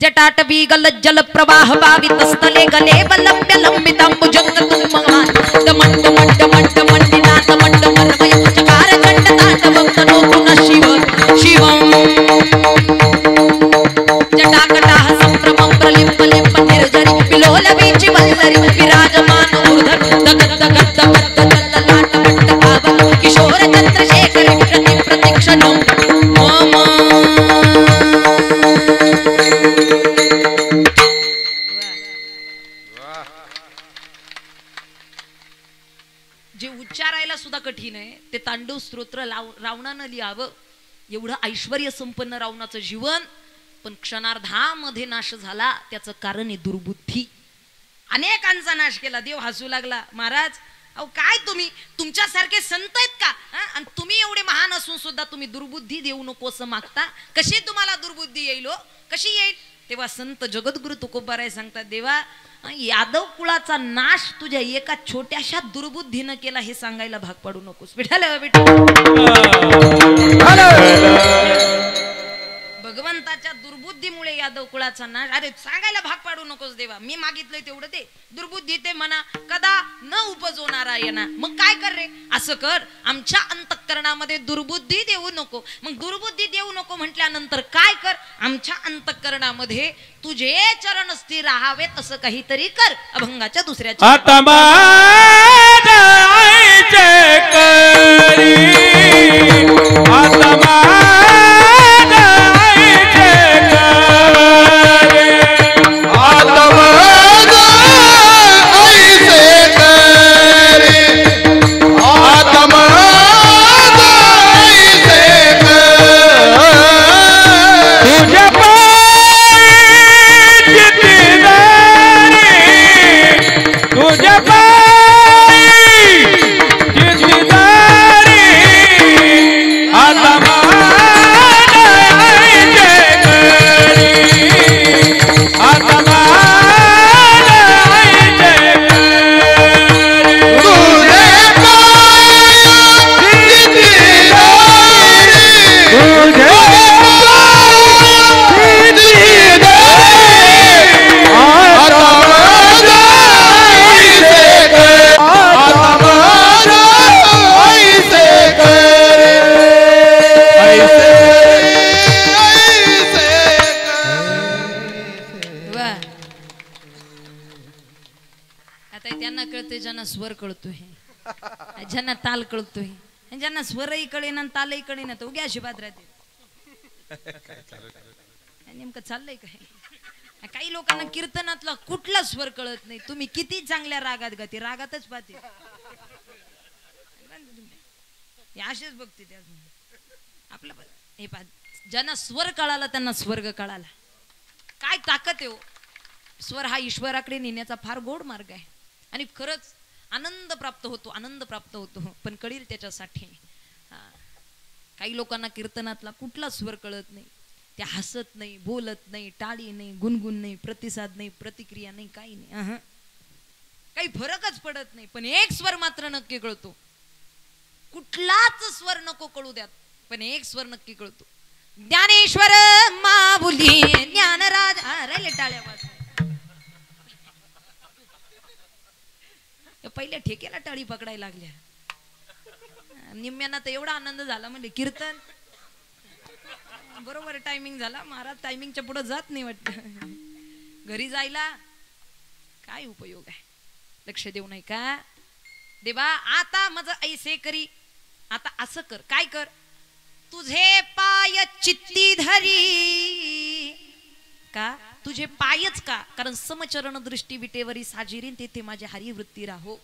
जटाटवी गलज्जल प्रवाह भावितस्थले गले बलंब्य लंबितांबुजंग तुममान दमंड मंड मंड मंडिनाथ मंड मनमय चकार कंड तांडवं तनोतु न शिव शिवं जटाकटाह संभ्रमं प्रलिम्ब लिम्ब निर्जरि विलोल वीचि वल्लरि विराजमान ऊर्ध्व दगद दगद दगद जल्ललाट मट्ट पावन किशोर चंद्रशेखर प्रति प्रतीक्षणं मम जे उच्चारायला सुद्धा कठीण आहे ते तांडव स्तोत्र रावणानं लिहावं एवढं ऐश्वर्य संपन्न रावणाचं जीवन पण क्षणार्धामध्ये नाश झाला त्याचं कारण आहे दुर्बुद्धी अनेकांचा नाश केला देव हसू लागला महाराज अहो काय तुम्ही तुमच्यासारखे संत आहेत का आणि तुम्ही एवढे महान असून सुद्धा तुम्ही दुर्बुद्धी देऊ नको असं मागता कशी तुम्हाला दुर्बुद्धी येईल कशी येईल तेव्हा संत जगद्गुरु तुकोबाराय सांगतात देवा यादव कुळाचा नाश तुझ्या एका छोट्याशा दुर्बुद्धीनं केला हे सांगायला भाग पाडू नकोस विठाला भगवंताच्या दुर्बुद्धीमुळे यादव कुळाचा नाश अरे सांगायला भाग पाडू नकोस देवा मी मागितलंय तेवढं ते दुर्बुद्धी ते म्हणा कदा न उपजो नारायणा मग काय कर रे असं कर आमच्या अंतःकरणामध्ये दुर्बुद्धी देऊ नको मग दुर्बुद्धी देऊ नको म्हटल्यानंतर काय कर आमच्या अंतःकरणामध्ये तुझे चरण स्थिर राहावेत असं काहीतरी कर अभंगाच्या दुसऱ्या स्वर कळतोय ज्यांना ताल कळतोय ज्यांना स्वरही कळेना तालही कळेना तो उग्या अशिबाद राहते नेमकं चाललंय काय काही लोकांना कीर्तनातला कुठला स्वर कळत नाही तुम्ही किती चांगल्या रागात गाते रागातच पाहते असेच बघते त्या आपलं हे पा ज्यांना स्वर कळाला त्यांना स्वर्ग कळाला काय ताकद आहे स्वर हा ईश्वराकडे नेण्याचा फार गोड मार्ग आहे आणि खरंच आनंद प्राप्त होतो पण कळील त्याच्यासाठी काही लोकांना कीर्तनातला कुठला स्वर कळत नाही ते हसत नाही बोलत नाही टाळी नाही गुणगुण नाही प्रतिसाद नाही प्रतिक्रिया नाही काही नाही काही फरकच पडत नाही पण एक स्वर मात्र नक्की कळतो कुठलाच स्वर नको कळू द्यात पण एक स्वर नक्की कळतो ज्ञानेश्वर माऊली ज्ञानराज राहिले टाळ्या वाजवा पहिल्या ठेक्याला टाळी पकडायला लागल्या निम्म्यांना तर एवढा आनंद झाला म्हणजे कीर्तन बरोबर टायमिंग झाला महाराज टायमिंगच्या पुढे जात नाही वाटत घरी जायला काय उपयोग आहे लक्ष देऊ नाही का देवा आता माझं ऐसे करी आता असं कर काय कर तुझे पाय चित्ती धरी का तुझे पायच का कारण समचरण दृष्टी विटेवरी साजिरीन तेथे माझे हरिवृत्ती राहो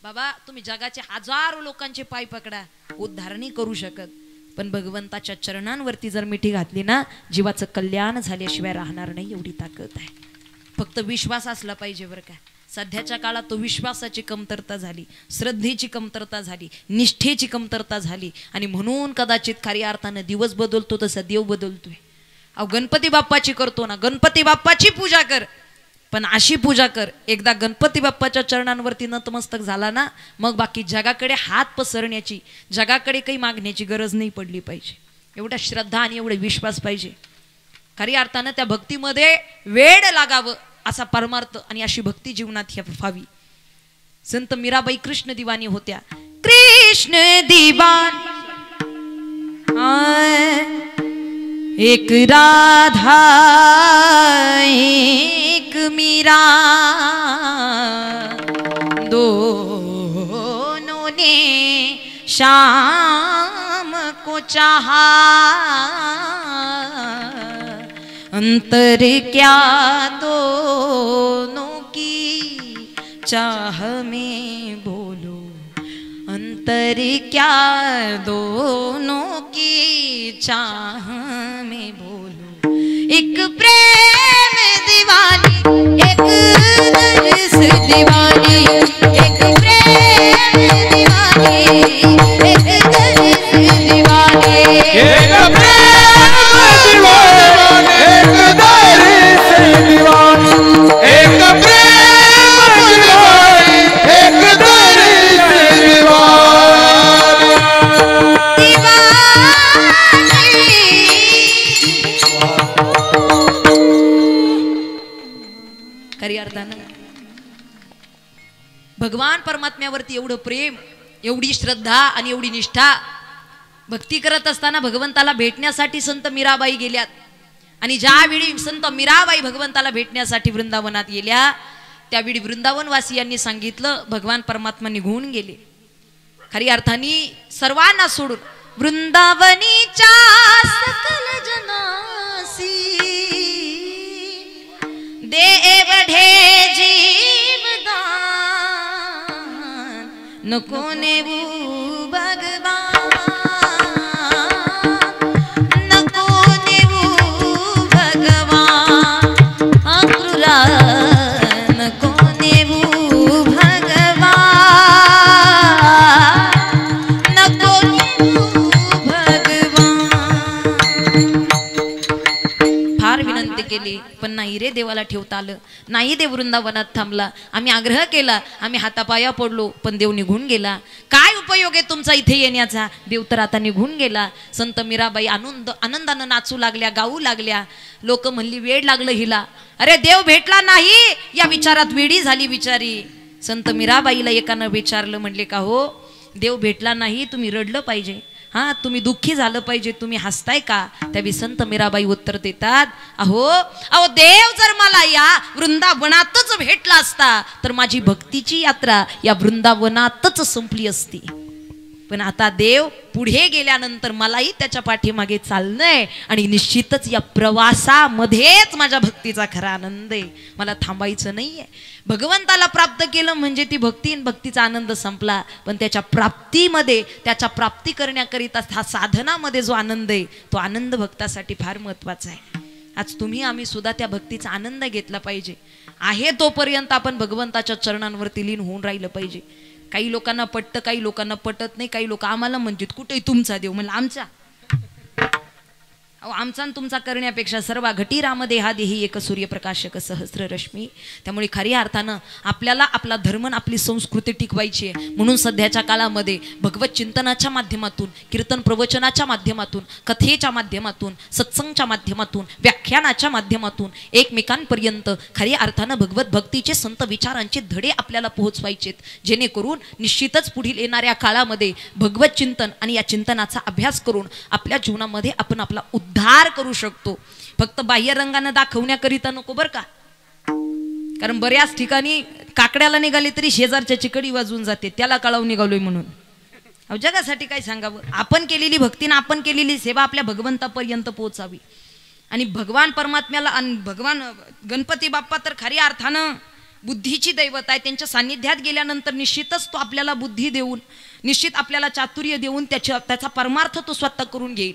बाबा तुम्ही जगाचे हजारो लोकांचे पाय पकडा उद्धार नाही करू शकत पण भगवंताच्या चरणांवरती जर मिठी घातली ना जीवाचं कल्याण झाल्याशिवाय राहणार नाही एवढी ताकद आहे फक्त विश्वास असला पाहिजे बरं का सध्याच्या काळात तो विश्वासाची कमतरता झाली श्रद्धेची कमतरता झाली निष्ठेची कमतरता झाली आणि म्हणून कदाचित खऱ्या अर्थानं दिवस बदलतो तसा देव बदलतोय अहो गणपती बाप्पाची करतो ना गणपती बाप्पाची पूजा कर पण अशी पूजा कर एकदा गणपती बाप्पाच्या चरणांवरती नतमस्तक झाला ना मग बाकी जगाकडे हात पसरण्याची जगाकडे काही मागण्याची गरज नाही पडली पाहिजे एवढा श्रद्धा आणि एवढा विश्वास पाहिजे खरी अर्थानं त्या भक्तीमध्ये वेड लागावं असा परमार्थ आणि अशी भक्ती जीवनात व्हावी. संत मीराबाई कृष्ण दिवानी होत्या. कृष्ण दिवान एक राधा एक मीरा दोनों ने शाम को चाहा अंतर क्या दोनों की चाह में बोलो अंतर क्या दोनों की चाह में बोलो. एक प्रेम दीवानी एक दर्श दीवानी एक प्रेम दीवानी एक दर्श दीवानी एक प्रेम दीवानी एक दर्श दीवानी एक प्रेम दीवानी एक दर्श खरी अर्थानं भगवान परमात्म्यावरती एवढं प्रेम एवढी श्रद्धा आणि एवढी निष्ठा. भक्ती करत असताना भगवंताला भेटण्यासाठी संत मीराबाई गेल्यात आणि ज्यावेळी संत मीराबाई भगवंताला भेटण्यासाठी वृंदावनात गेल्या त्यावेळी वृंदावनवासियांनी सांगितलं भगवान परमात्मा निघून गेले. खरी अर्थाने सर्वांना सोडून वृंदावनीच्या सकल जनासी देवढे जीवदान नको नेऊ भगवान नको नेऊ भगवान अक्रूरा नको नेऊ भगवान नको नेऊ भगवान. फार विनंती केली पण नाही रे देवाला ठेवता आलं नाही. देव वृंदावनात थांबला. आम्ही आग्रह केला आम्ही हातापाया पडलो पण देव निघून गेला. काय उपयोग आहे तुमचा इथे येण्याचा. देव तर आता निघून गेला. संत मीराबाई आनंदानं नाचू लागल्या गाऊ लागल्या. लोक म्हणली वेड लागलं हिला. अरे देव भेटला नाही या विचारात वेडी झाली बिचारी. संत मीराबाईला एकानं विचारलं म्हणले का हो देव भेटला नाही तुम्ही रडलं पाहिजे हा तुम्ही दुःखी झालं पाहिजे तुम्ही हसताय का. त्यावेळी संत मीराबाई उत्तर देतात अहो अहो देव जर मला या वृंदावनातच भेटला असता तर माझी भक्तीची यात्रा या वृंदावनातच संपली असती. पण आता देव पुढे गेल्यानंतर मलाही त्याच्या पाठीमागे चालणंय आणि निश्चितच या प्रवासामध्येच माझ्या भक्तीचा खरा आनंद आहे. मला थांबायचं नाहीये. भगवंताला प्राप्त केलं म्हणजे ती भक्ती आणि भक्तीचा आनंद संपला. पण त्याच्या प्राप्तीमध्ये त्याच्या प्राप्ती करण्याकरिता हा साधनामध्ये जो आनंद आहे तो आनंद भक्तासाठी फार महत्वाचा आहे. आज तुम्ही आम्ही सुद्धा त्या भक्तीचा आनंद घेतला पाहिजे. आहे तोपर्यंत आपण भगवंताच्या चरणांवरती लीन होऊन राहिलं पाहिजे. काही लोकांना पटतं काही लोकांना पटत नाही. काही लोक आम्हाला म्हणतात कुठे तुमचा देव म्हणलं आमचा आमचा तुमचा करण्यापेक्षा सर्व घटी रामदेहा देही एक सूर्यप्रकाशक सहस्र रश्मी. त्यामुळे खऱ्या अर्थानं आपल्याला आपला धर्म आपली संस्कृती टिकवायची आहे. म्हणून सध्याच्या काळामध्ये भगवत चिंतनाच्या माध्यमातून कीर्तन प्रवचनाच्या माध्यमातून कथेच्या माध्यमातून सत्संगच्या माध्यमातून व्याख्यानाच्या माध्यमातून एकमेकांपर्यंत खऱ्या अर्थानं भगवत भक्तीचे संत विचारांचे धडे आपल्याला पोहोचवायचेत. जेणेकरून निश्चितच पुढील येणाऱ्या काळामध्ये भगवत चिंतन आणि या चिंतनाचा अभ्यास करून आपल्या जीवनामध्ये आपण आपला उद्धार करू शकतो. फक्त बाह्य रंगाने दाखवण्याकरिता नको बर का. कारण बऱ्याच ठिकाणी काकड्याला निघाली तरी शेजारच्या चिकडी वाजून जाते त्याला कळावून निघालोय म्हणून. जगासाठी काय सांगावं. आपण केलेली भक्तीने आपण केलेली सेवा आपल्या भगवंतापर्यंत पोहोचावी. आणि भगवान परमात्म्याला आणि भगवान गणपती बाप्पा तर खऱ्या अर्थानं बुद्धीची दैवत आहे. त्यांच्या सान्निध्यात गेल्यानंतर निश्चितच तो आपल्याला बुद्धी देऊन निश्चित आपल्याला चातुर्य देऊन त्याचा परमार्थ तो स्वतः करून घेईल.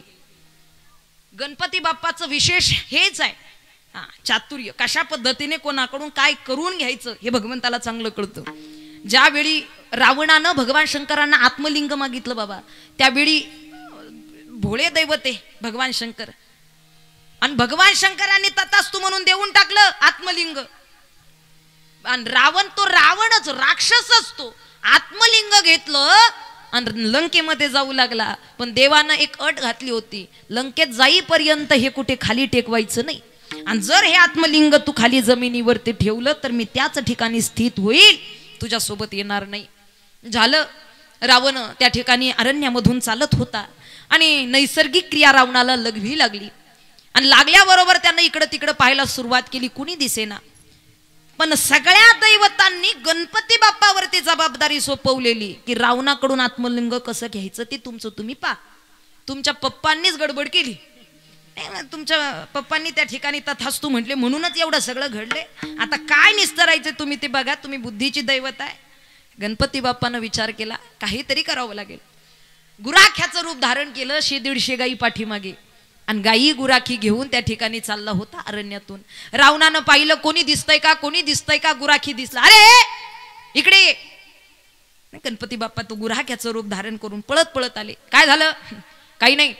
गणपती बाप्पाचं विशेष हेच आहे चातुर्य. कशा पद्धतीने कोणाकडून काय करून घ्यायचं हे भगवंताला चांगलं कळतं. ज्यावेळी रावणानं भगवान शंकरांना आत्मलिंग मागितलं बाबा त्यावेळी भोळे दैवते भगवान शंकर आणि भगवान शंकरांनी तथास्तु म्हणून देऊन टाकलं आत्मलिंग. आणि रावण तो रावणच राक्षस असतो. आत्मलिंग घेतलं आणि लंकेमध्ये जाऊ लागला. पण देवानं एक अट घातली होती, लंकेत जाईपर्यंत हे कुठे खाली टेकवायचं नाही. आणि जर हे आत्मलिंग तू खाली जमिनीवरती ठेवलं तर मी त्याच ठिकाणी स्थित होईल, तुझ्या सोबत येणार नाही. झालं. रावण त्या ठिकाणी अरण्यामधून चालत होता आणि नैसर्गिक क्रिया रावणाला लघवी लागली. आणि लागल्याबरोबर त्यानं इकडं तिकडं पाहायला सुरुवात केली, कुणी दिसेना. पण सगळ्या दैवतांनी गणपती बाप्पावरती जबाबदारी सोपवलेली की रावणाकडून आत्मलिंग कसं घ्यायचं ते तुमचं तुम्ही पा. तुमच्या पप्पांनीच गडबड केली, तुमच्या पप्पांनी त्या ठिकाणी तथास्तु म्हटले म्हणूनच एवढं सगळं घडले. आता काय निस्तरायचं तुम्ही ते बघा, तुम्ही बुद्धीची दैवत आहे. गणपती बाप्पानं विचार केला काहीतरी करावं लागेल. गुराख्याचं रूप धारण केलं, 100-150 गायी पाठीमागे, आणि गायी गुराखी घेऊन त्या ठिकाणी चालला होता अरण्यातून. रावणानं पाहिलं कोणी दिसतंय का, कोणी दिसतंय का, गुराखी दिसला, अरे इकडे ये. गणपती बाप्पा तो गुराख्याचं रूप धारण करून पळत पळत आले. काय झालं? काही नाही,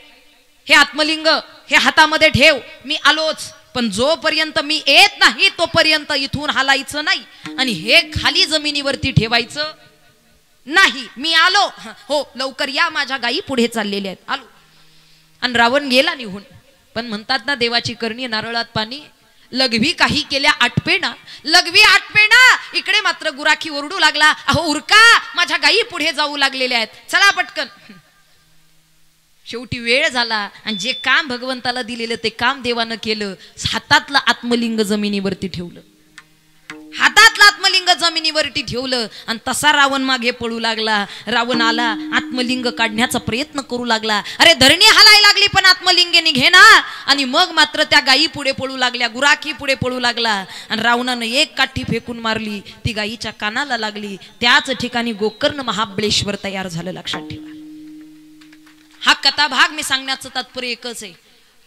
हे आत्मलिंग हे हातामध्ये ठेव, मी आलोच. पण जोपर्यंत मी येत नाही तोपर्यंत इथून हालायचं नाही आणि हे खाली जमिनीवरती ठेवायचं नाही. मी आलो, हो लवकर या, माझ्या गायी पुढे चाललेल्या आहेत, आलो. आणि रावण गेला निघून. पण म्हणतात ना देवाची करणी नारळात पाणी. लघवी काही केल्या आटपेना, लघवी आटपेना. इकडे मात्र गुराखी ओरडू लागला, अहो उरका, माझ्या गायी पुढे जाऊ लागलेल्या आहेत, चला पटकन. शेवटी वेळ झाला आणि जे काम भगवंताला दिलेलं ते काम देवानं केलं. हातातलं आत्मलिंग जमिनीवरती ठेवलं, हातातलं आत्मलिंग जमिनीवरती ठेवलं आणि तसा रावण मागे पळू लागला. रावण आला, आत्मलिंग काढण्याचा प्रयत्न करू लागला. अरे धरणी हालायला लागली पण आत्मलिंग निघे ना. आणि मग मात्र त्या गायी पुढे पळू लागल्या, गुराखी पुढे पळू लागला. आणि रावणानं एक काठी फेकून मारली, ती गायीच्या कानाला लागली. त्याच ठिकाणी गोकर्ण महाबळेश्वर तयार झालं, लक्षात ठेवा. हा कथा भाग मी सांगण्याचं तात्पर्य एकच आहे,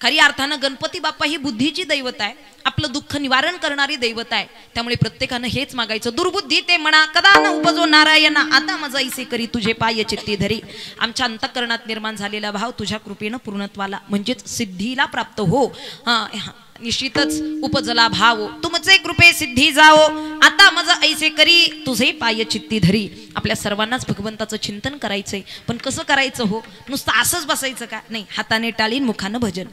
खरी अर्थानं गणपती बाप्पा ही बुद्धीची दैवत आहे, आपलं दुःख निवारण करणारी दैवत आहे. त्यामुळे प्रत्येकानं हेच मागायचं, दुर्बुद्धी ते म्हणा कदा न उपजो नारायणा, आता माझा ऐसे करी तुझे पाय चित्ती धरी. आमच्या अंतःकरणात निर्माण झालेला भाव तुझ्या कृपेनं पूर्णत्वाला म्हणजेच सिद्धीला प्राप्त हो. निश्चितच उपजला भाव, तुमचे कृपे सिद्धी जाओ, आता माझा ऐसे करी तुझे पाय चित्ती धरी. आपल्या सर्वांनाच भगवंताचं चिंतन करायचंय, पण कसं करायचं हो? नुसतं असंच बसायचं का? नाही, हाताने टाळीन मुखानं भजन.